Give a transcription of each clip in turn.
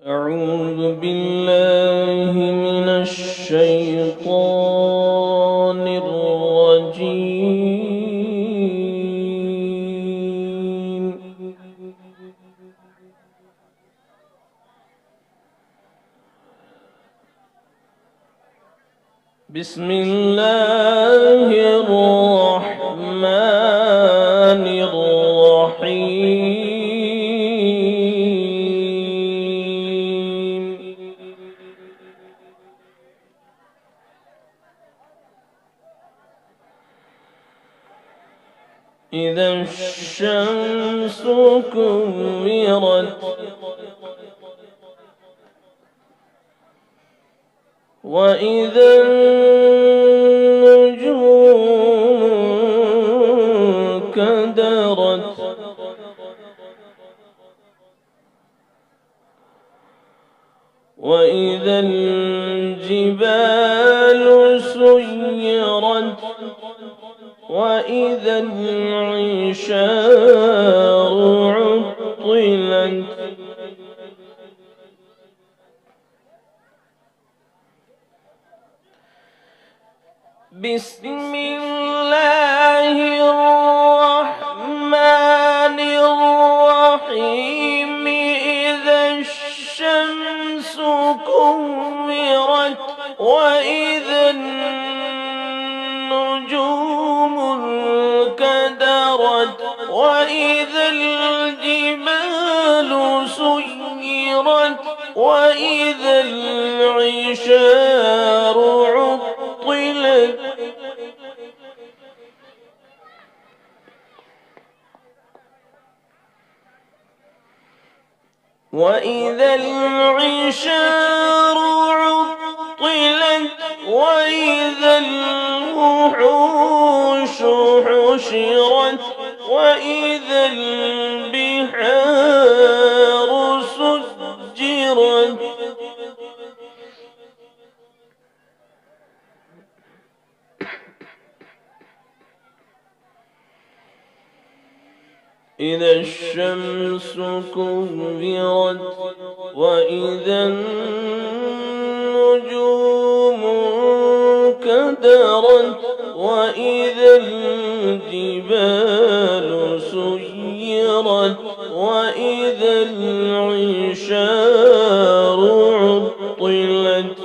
أعوذ بالله من الشيطان الرجيم. بسم الله الرحمن الرحيم. إذا الشمس كورت وإذا النجوم كدرت وإذا الجبال سيرت وإذا العشار عطلت بسم الله الرحمن الرحيم. إذا الشمس كورت وإذا النجوم انكدرت وإذا الجبال سيرت وإذا العشار عطلت وإذا العشار عطلت وإذا الوحوش حشرت وإذا البحار سجرت إذا الشمس كورت وإذا النجوم كدرت وإذا الجبال سيرت وإذا العشار عطلت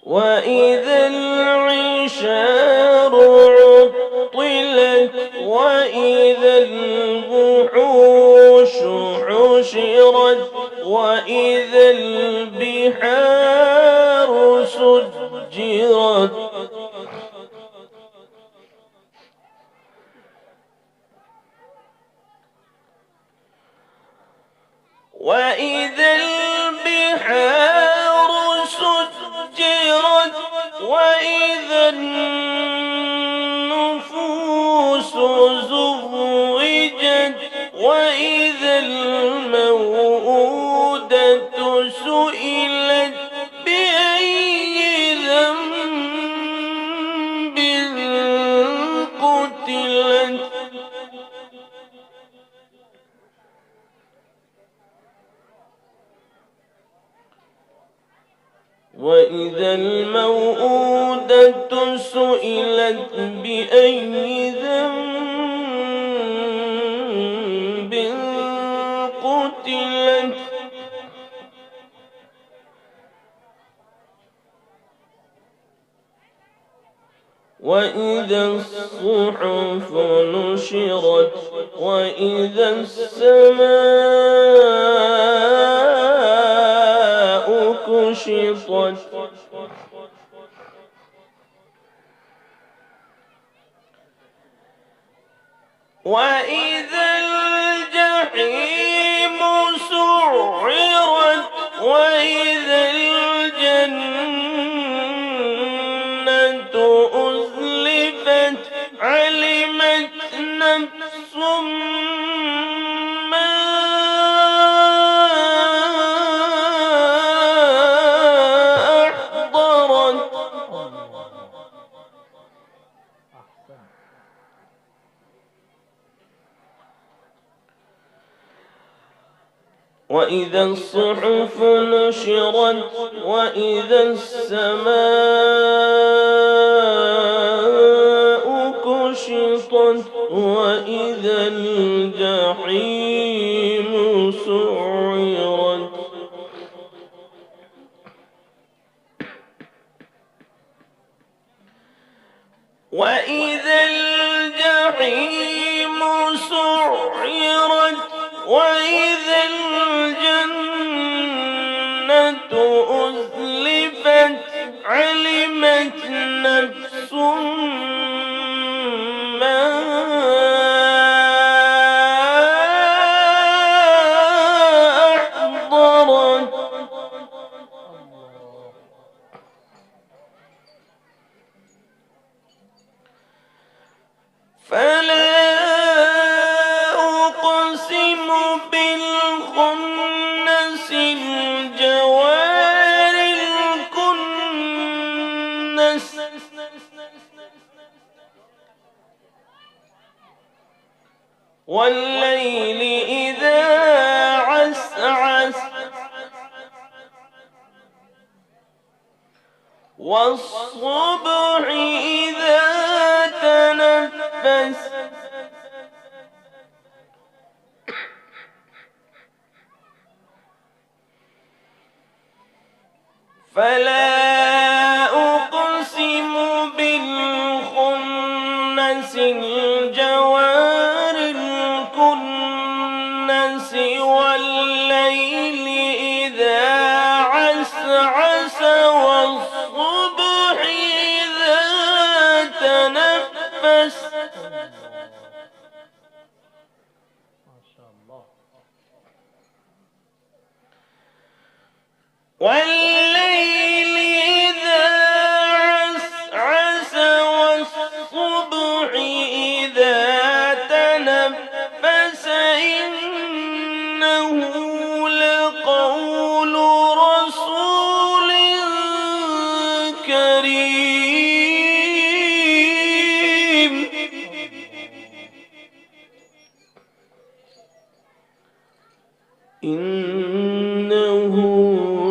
وإذا العشار عطلت وإذا الوحوش حشرت وإذا البحار سجرت وإذا البحار سجرت وإذا النفوس زوجت وإذا الموءودة سئلت بأي ذنب قتلت وإذا الموءودة سئلت بأي ذنب قتلت وإذا الصحف نشرت وإذا السماء كشطت وإذا الجحيم سعرت وإذا الجنة أزلفت علمت نفس ما أحضرت وإذا الصحف نشرت وإذا السماء كشطت وإذا الجحيم سعرت وإذا الجحيم سعرت وإذا الجنة أزلفت علمت نفس ما أحضرت فلا أقسم بالخنس الجوار الكنس والليل إذا عسعس والصبح إذا تنفس فلا أقسم بالخنس الجوار الكنس والليل إذا عسعس والصبح إذا تنفس والليل إذا عسعس والصبح إذا تنفس إنه لقول رسول كريم إنه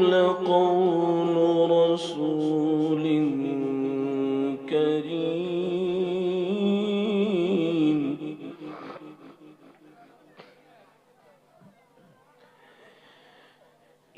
لقول رسول كريم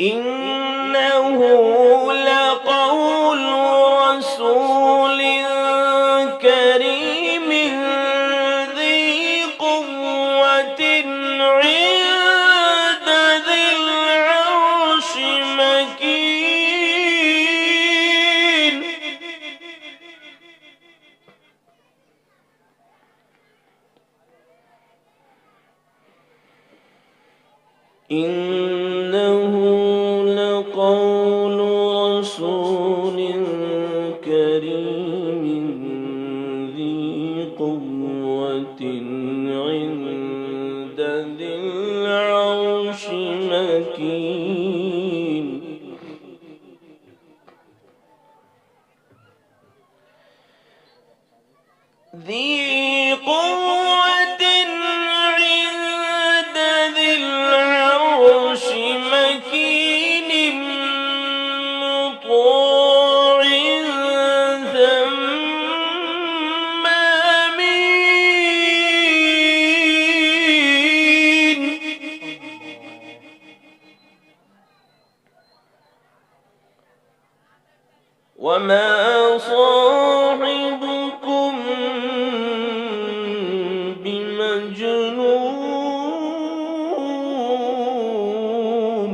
إنه لقول رسول كريم ذي قوة عند ذي العرش مكين إنه لقول رسول كريم ذي قوة عند ذي العرش مكين ذي قوة عند ذي العرش مكين مطاع ثم أمين وما صاحبكم بمجنون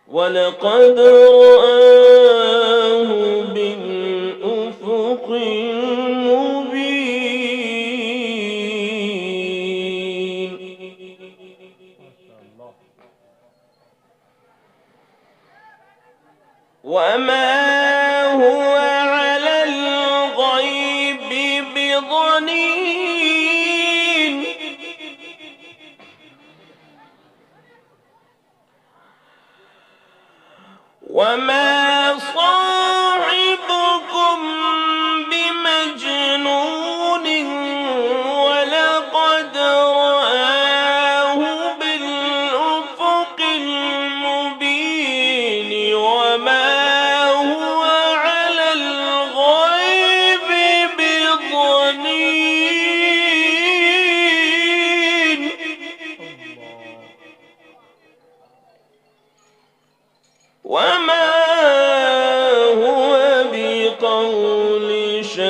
ولقد رآه بالأفق المبين وما هو على الغيب بضنين وما صاحبكم بمجنون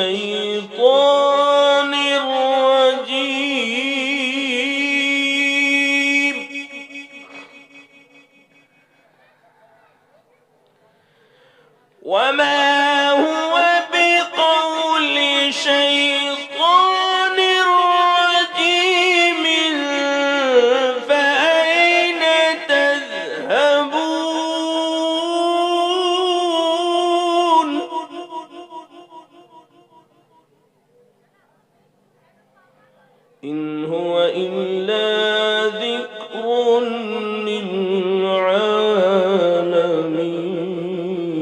الشيطان الرجيم وما هو بقول شيطان رجيم فأين تذهبون إن هو إلا ذكر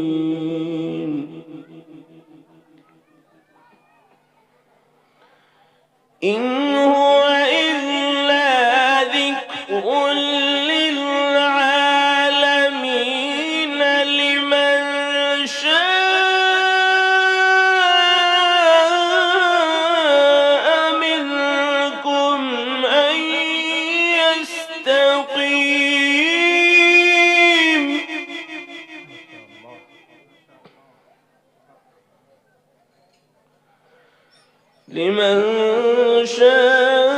للعالمين إن هو إلا ذكر للعالمين لمن شاء منكم أن يستقيم لمن شاء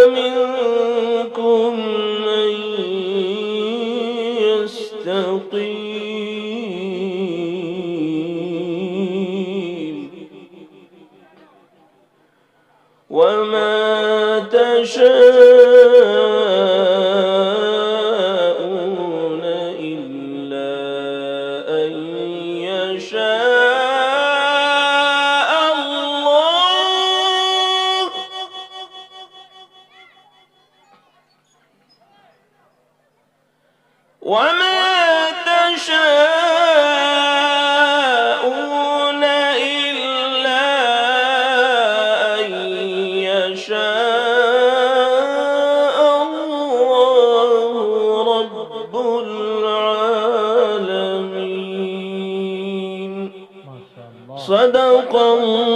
منكم أن يستقيم وما تشاءون إلا أن يشاء الله وما تشاءون إلا أن يشاء الله رب العالمين صدق الله